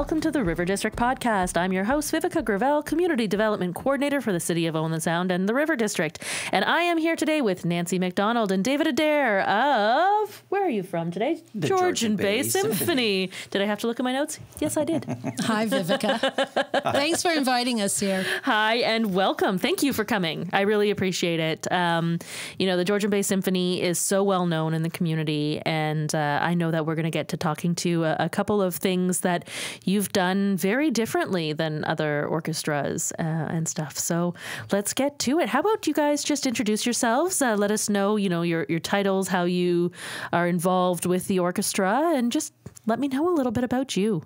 welcome to the River District Podcast. I'm your host, Viveca Gravel, Community Development Coordinator for the City of Owen Sound and the River District. And I am here today with Nancy MacDonald and David Adair of, where are you from today? The Georgian Bay Symphony. Did I have to look at my notes? Yes, I did. Hi, Viveca. Thanks for inviting us here. Hi, and welcome. Thank you for coming. I really appreciate it. You know, the Georgian Bay Symphony is so well known in the community, and I know that we're going to get to talking to a couple of things that you've done very differently than other orchestras and stuff. So let's get to it. How about you guys just introduce yourselves? Let us know, your titles, how you are involved with the orchestra, and just let me know a little bit about you.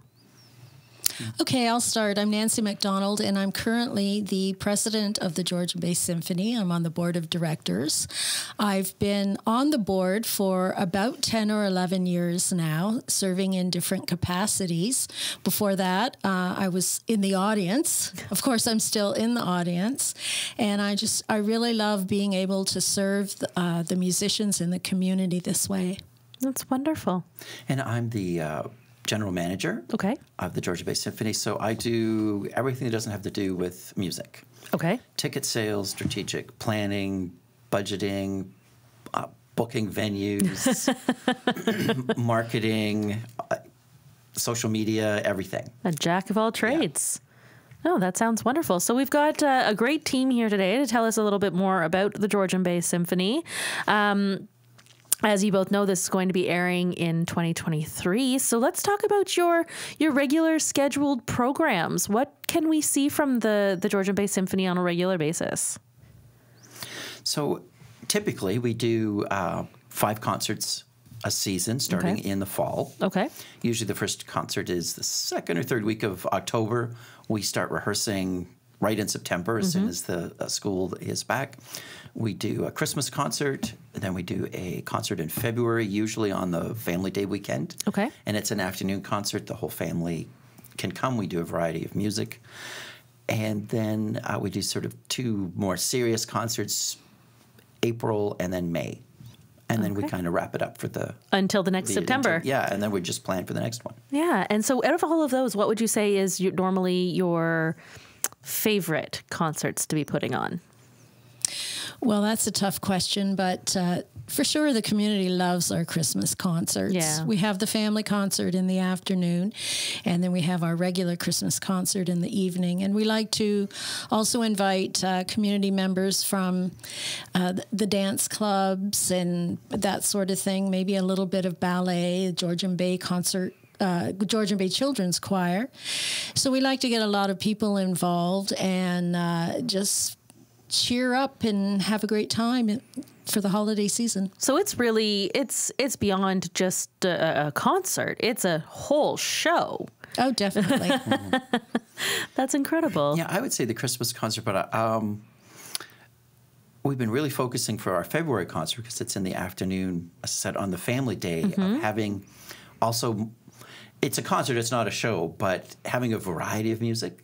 Okay, I'll start. I'm Nancy MacDonald, and I'm currently the president of the Georgian Bay Symphony. I'm on the board of directors. I've been on the board for about 10 or 11 years now, serving in different capacities. Before that, I was in the audience. Of course, I'm still in the audience. And I really love being able to serve the musicians in the community this way. That's wonderful. And I'm the general manager of the Georgian Bay Symphony, so I do everything that doesn't have to do with music. Okay. Ticket sales, strategic planning, budgeting, booking venues, marketing, social media, everything. A jack of all trades. Yeah. Oh, that sounds wonderful. So we've got a great team here today to tell us a little bit more about the Georgian Bay Symphony. As you both know, this is going to be airing in 2023. So let's talk about your regular scheduled programs. What can we see from the Georgian Bay Symphony on a regular basis? So typically we do 5 concerts a season starting in the fall. Okay. Usually the first concert is the second or third week of October. We start rehearsing right in September as soon as the school is back. We do a Christmas concert, and then we do a concert in February, usually on the Family Day weekend. Okay. And it's an afternoon concert. The whole family can come. We do a variety of music. And then we do sort of 2 more serious concerts, April and then May. And then we kind of wrap it up for until the next September. Yeah, and then we just plan for the next one. Yeah, and so out of all of those, what would you say is normally your favorite concerts to be putting on? Well, that's a tough question, but for sure the community loves our Christmas concerts. Yeah. We have the family concert in the afternoon, and then we have our regular Christmas concert in the evening. And we like to also invite community members from the dance clubs and that sort of thing, maybe a little bit of ballet, Georgian Bay concert. Georgian Bay Children's Choir. So we like to get a lot of people involved and just cheer up and have a great time for the holiday season. So it's really, it's beyond just a concert. It's a whole show. Oh, definitely. That's incredible. Yeah, I would say the Christmas concert, but we've been really focusing for our February concert because it's in the afternoon, as I said, on the Family Day, of having also... It's a concert, it's not a show, but having a variety of music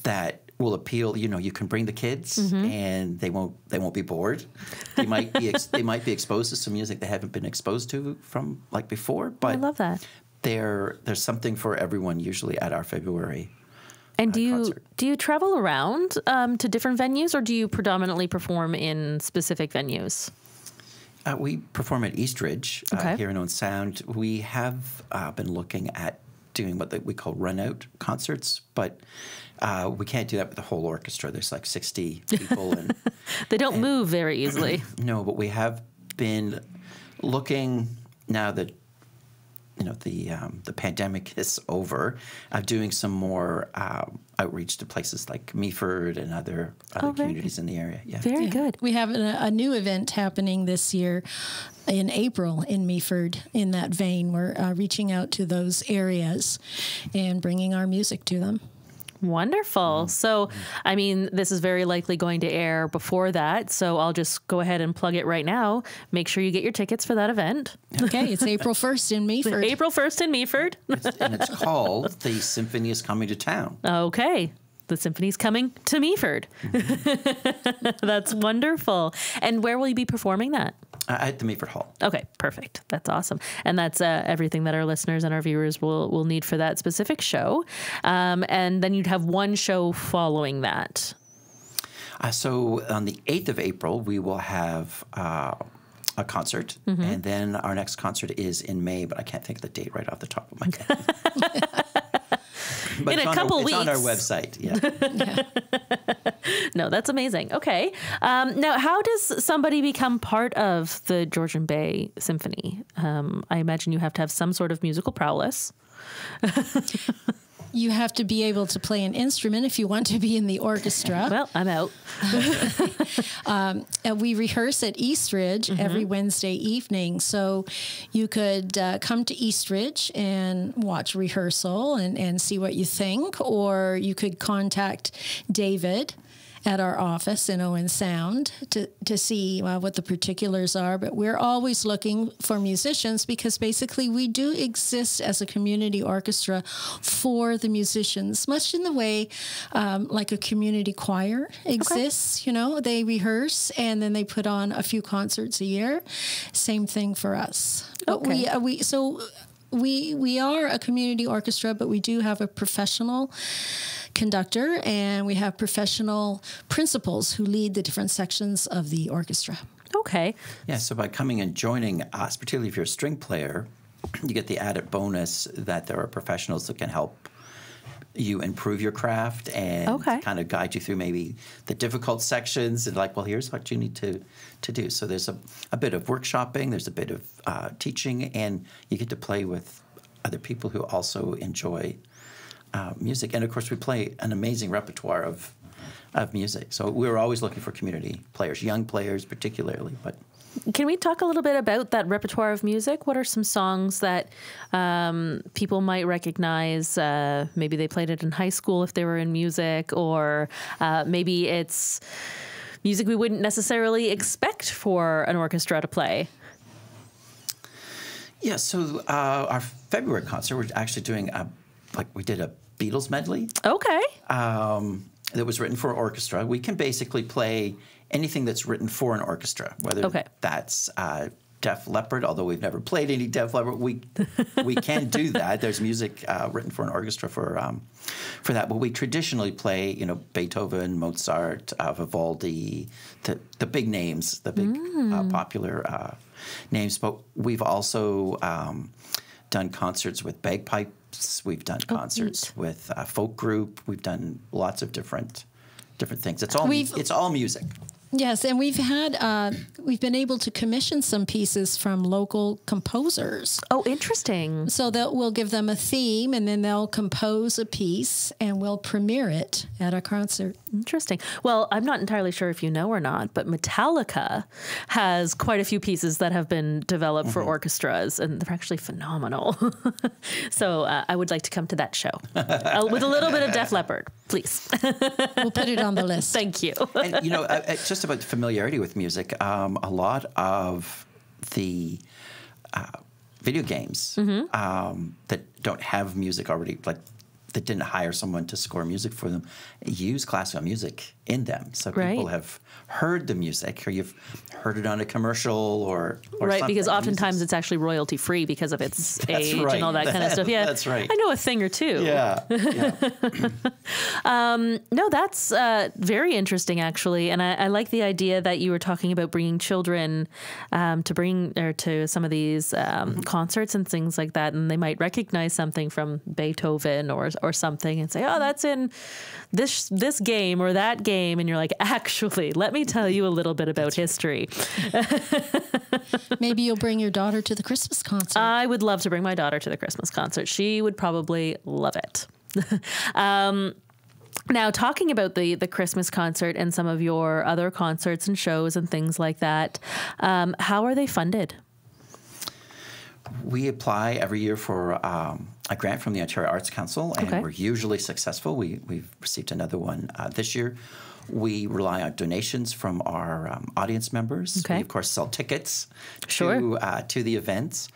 that will appeal. You can bring the kids and they won't be bored. They might be exposed to some music they haven't been exposed to from like before. But I love that. There's something for everyone usually at our February. And do you travel around to different venues, or do you predominantly perform in specific venues? We perform at Eastridge here in Owen Sound. We have been looking at doing what we call run-out concerts, but we can't do that with the whole orchestra. There's like 60 people. And they don't move very easily. No, but we have been looking now that the pandemic is over, doing some more outreach to places like Meaford and other communities in the area. Yeah. Very good. We have a new event happening this year in April in Meaford in that vein. We're reaching out to those areas and bringing our music to them. Wonderful. So, I mean, this is very likely going to air before that, so I'll just go ahead and plug it right now. Make sure you get your tickets for that event. Okay, it's April 1st in Meaford. April 1st in Meaford. And it's called The Symphony is Coming to Town. Okay. The symphony's coming to Meaford. That's wonderful. And where will you be performing that? At the Meaford Hall. Okay, perfect. That's awesome. And that's everything that our listeners and our viewers will need for that specific show. And then you'd have one show following that. So on the 8th of April, we will have a concert. And then our next concert is in May, but I can't think of the date right off the top of my head. But in a couple weeks. It's on our website, yeah. No, that's amazing. Okay. Now, how does somebody become part of the Georgian Bay Symphony? I imagine you have to have some sort of musical prowess. You have to be able to play an instrument if you want to be in the orchestra. Well, I'm out. We rehearse at Eastridge every Wednesday evening. So you could come to Eastridge and watch rehearsal and see what you think, or you could contact David at our office in Owen Sound to see what the particulars are. But we're always looking for musicians because basically we do exist as a community orchestra for the musicians, much in the way like a community choir exists. Okay. You know, they rehearse and then they put on a few concerts a year. Same thing for us. Okay. We are a community orchestra, but we do have a professional conductor and we have professional principals who lead the different sections of the orchestra. Okay. Yeah, so by coming and joining us, particularly if you're a string player, you get the added bonus that there are professionals that can help you improve your craft and kind of guide you through maybe the difficult sections and like, well, here's what you need to do. So there's a bit of workshopping, there's a bit of teaching, and you get to play with other people who also enjoy music. And of course, we play an amazing repertoire of music. So we're always looking for community players, young players particularly. But can we talk a little bit about that repertoire of music? What are some songs that people might recognize? Maybe they played it in high school if they were in music, or maybe it's music we wouldn't necessarily expect for an orchestra to play. Yeah, so our February concert, we're actually doing we did a Beatles medley. Okay. That was written for orchestra. We can basically play anything that's written for an orchestra, whether that's Def Leppard, although we've never played any Def Leppard. We can do that. There's music written for an orchestra for that. But we traditionally play, Beethoven, Mozart, Vivaldi, the big names, the big popular names. But we've also done concerts with bagpipes. We've done concerts with folk group. We've done lots of different things. It's all music. Yes, and we've been able to commission some pieces from local composers. Oh, interesting. So we'll give them a theme, and then they'll compose a piece, and we'll premiere it at our concert. Interesting. Well, I'm not entirely sure if you know or not, but Metallica has quite a few pieces that have been developed for orchestras, and they're actually phenomenal. So I would like to come to that show with a little bit of Def Leppard, please. We'll put it on the list. Thank you. And, just about the familiarity with music, a lot of the video games that don't have music already, like that didn't hire someone to score music for them, use classical music in them. So people have heard the music, or you've heard it on a commercial or something. Because oftentimes it's actually royalty free because of its age and all that kind of stuff. Yeah, that's right. I know a thing or two. Yeah. No, that's very interesting, actually. And I like the idea that you were talking about bringing children to some of these concerts and things like that, and they might recognize something from Beethoven or something and say, oh, that's in this game or that game, and you're like, actually, let me tell you a little bit about history. Maybe you'll bring your daughter to the Christmas concert. I would love to bring my daughter to the Christmas concert. She would probably love it. Now, talking about the Christmas concert and some of your other concerts and shows and things like that, how are they funded? We apply every year for a grant from the Ontario Arts Council, and we're usually successful. We've received another one this year. We rely on donations from our audience members. We, of course, sell tickets to the events.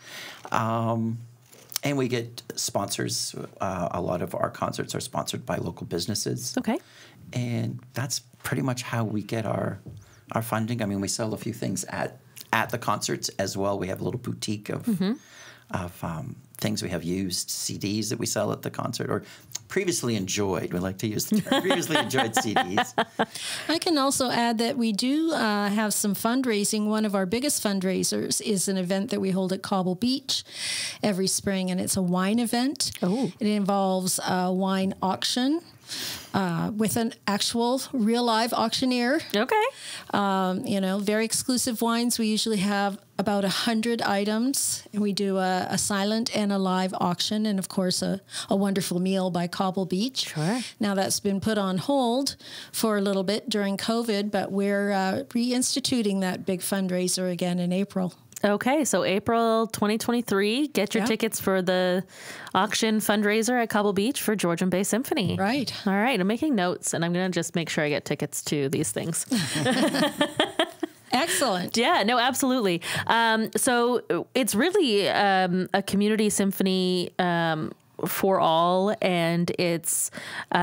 And we get sponsors. A lot of our concerts are sponsored by local businesses. Okay. And that's pretty much how we get our funding. I mean, we sell a few things at at the concerts as well. We have a little boutique of things. We have used CDs that we sell at the concert, or previously enjoyed. We like to use the term previously enjoyed CDs. I can also add that we do have some fundraising. One of our biggest fundraisers is an event that we hold at Cobble Beach every spring, and it's a wine event. Oh. It involves a wine auction with an actual real live auctioneer. Okay. Very exclusive wines. We usually have about 100 items, and we do a silent and a live auction, and of course a wonderful meal by Cobble Beach. Sure. Now that's been put on hold for a little bit during COVID, but we're reinstituting that big fundraiser again in April. Okay, so April 2023, get your tickets for the auction fundraiser at Cobble Beach for Georgian Bay Symphony. Right. All right, I'm making notes, and I'm going to just make sure I get tickets to these things. Excellent. Yeah, no, absolutely. So it's really a community symphony for all, and it's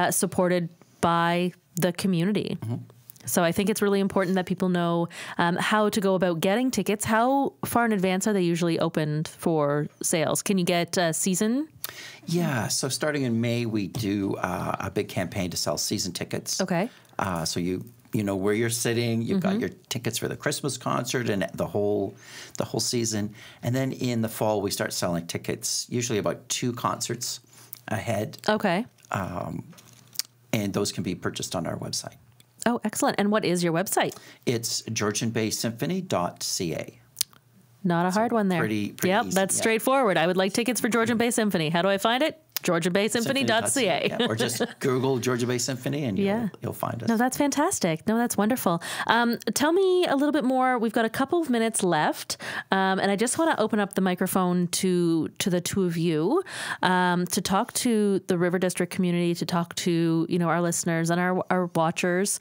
supported by the community. Mm-hmm. So I think it's really important that people know how to go about getting tickets. How far in advance are they usually opened for sales? Can you get a season? Yeah, so starting in May, we do a big campaign to sell season tickets. Okay. So you know where you're sitting. You've got your tickets for the Christmas concert and the whole season. And then in the fall, we start selling tickets, usually about 2 concerts ahead. Okay. And those can be purchased on our website. Oh, excellent. And what is your website? It's georgianbaysymphony.ca. Not a hard one there. Pretty yep, easy. That's straightforward. I would like tickets for Georgian Bay Symphony. How do I find it? georgianbaysymphony.ca. Yeah, or just Google Georgian Bay Symphony and you'll find us. No, that's fantastic. No, that's wonderful. Tell me a little bit more. We've got a couple of minutes left, and I just want to open up the microphone to the two of you to talk to the River District community, to talk to our listeners and our watchers.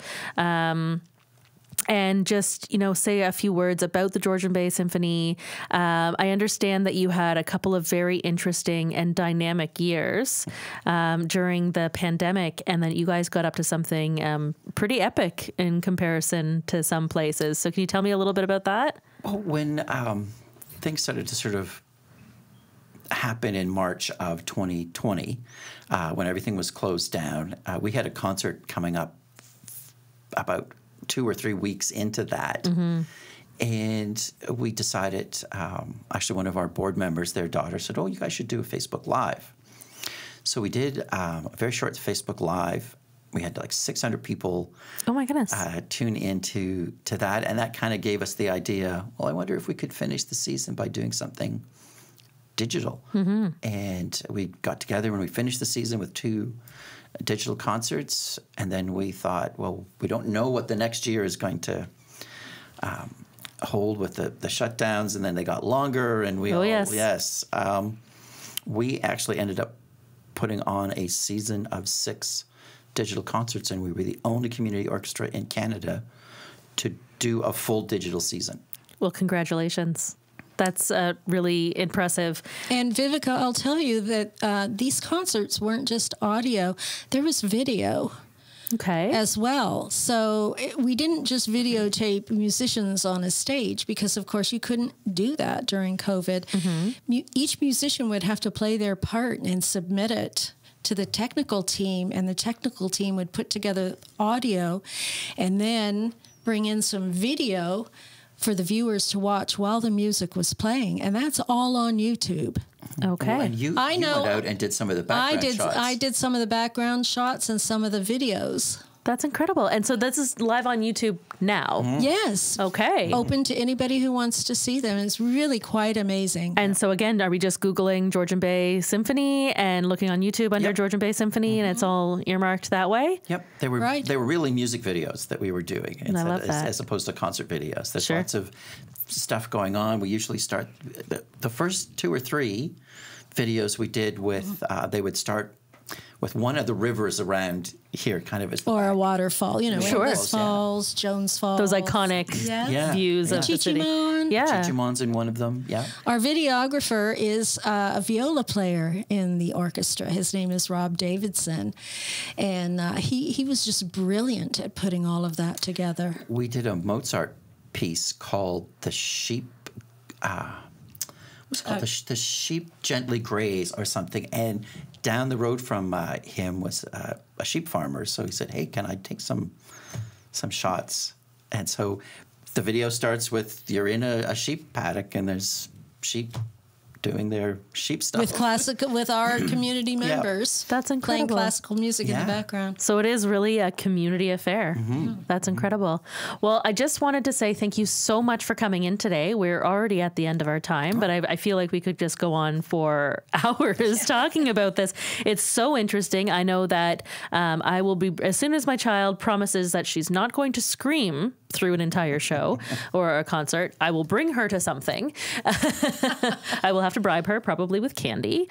And just, say a few words about the Georgian Bay Symphony. I understand that you had a couple of very interesting and dynamic years during the pandemic, and then you guys got up to something pretty epic in comparison to some places. So can you tell me a little bit about that? Well, when things started to sort of happen in March of 2020, when everything was closed down, we had a concert coming up about 2 or 3 weeks into that. Mm-hmm. And we decided, actually one of our board members, their daughter said, you guys should do a Facebook Live. So we did a very short Facebook Live. We had like 600 people oh my goodness. Tune into that. And that kind of gave us the idea, I wonder if we could finish the season by doing something digital. Mm-hmm. And we got together when we finished the season with 2 digital concerts, and then we thought, we don't know what the next year is going to hold with the shutdowns, and then they got longer, and we we actually ended up putting on a season of 6 digital concerts, and we were the only community orchestra in Canada to do a full digital season. Well, congratulations. That's really impressive. And Viveca, I'll tell you that these concerts weren't just audio. There was video as well. So we didn't just videotape musicians on a stage because, of course, you couldn't do that during COVID. Mm-hmm. Each musician would have to play their part and submit it to the technical team, and the technical team would put together audio and then bring in some video for the viewers to watch while the music was playing, and that's all on YouTube. Okay. Well, and you went out and did some of the background shots. I did some of the background shots and some of the videos. That's incredible. And so this is live on YouTube now? Mm-hmm. Yes. Okay. Open to anybody who wants to see them. It's really quite amazing. And so again, are we just Googling Georgian Bay Symphony and looking on YouTube under Georgian Bay Symphony, and it's all earmarked that way? Yep. They were really music videos that we were doing I love that. as opposed to concert videos. There's lots of stuff going on. We usually start the first 2 or 3 videos we did with they would start with one of the rivers around here, kind of as or a waterfall, Witness Falls, Jones Falls, those iconic views of the city. Chichimon's in one of them. Yeah, our videographer is a viola player in the orchestra. His name is Rob Davidson, and he was just brilliant at putting all of that together. We did a Mozart piece called The Sheep. What's it called? The Sheep Gently Graze or something. And down the road from him was a sheep farmer. So he said, hey, can I take some shots? And so the video starts with you're in a sheep paddock and there's sheep doing their sheep stuff with our community members. That's incredible. Playing classical music in the background. So it is really a community affair. That's incredible. Well, I just wanted to say thank you so much for coming in today. We're already at the end of our time, but I feel like we could just go on for hours talking about this. It's so interesting. I know that I will be, as soon as my child promises that she's not going to scream through an entire show or a concert, I will bring her to something. I will have to bribe her, probably with candy.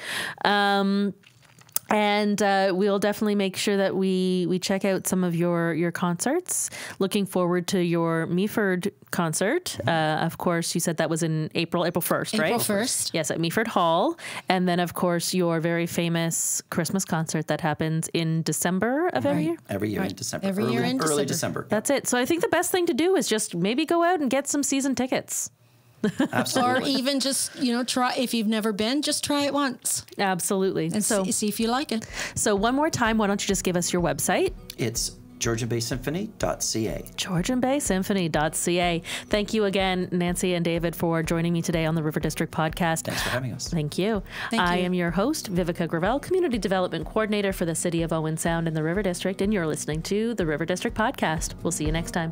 And we'll definitely make sure that we check out some of your concerts. Looking forward to your Meaford concert. Of course, you said that was in April 1st, right? April 1st. Yes, at Meaford Hall. And then, of course, your very famous Christmas concert that happens in December of every year? Every year in December. Early December. That's it. So I think the best thing to do is just maybe go out and get some season tickets. Absolutely. Or even just, try, if you've never been, just try it once. Absolutely. And see if you like it. So one more time, why don't you just give us your website? It's GeorgianBaySymphony.ca. GeorgianBaySymphony.ca. Thank you again, Nancy and David, for joining me today on the River District Podcast. Thanks for having us. Thank you. I am your host, Viveca Gravel, Community Development Coordinator for the City of Owen Sound in the River District, and you're listening to the River District Podcast. We'll see you next time.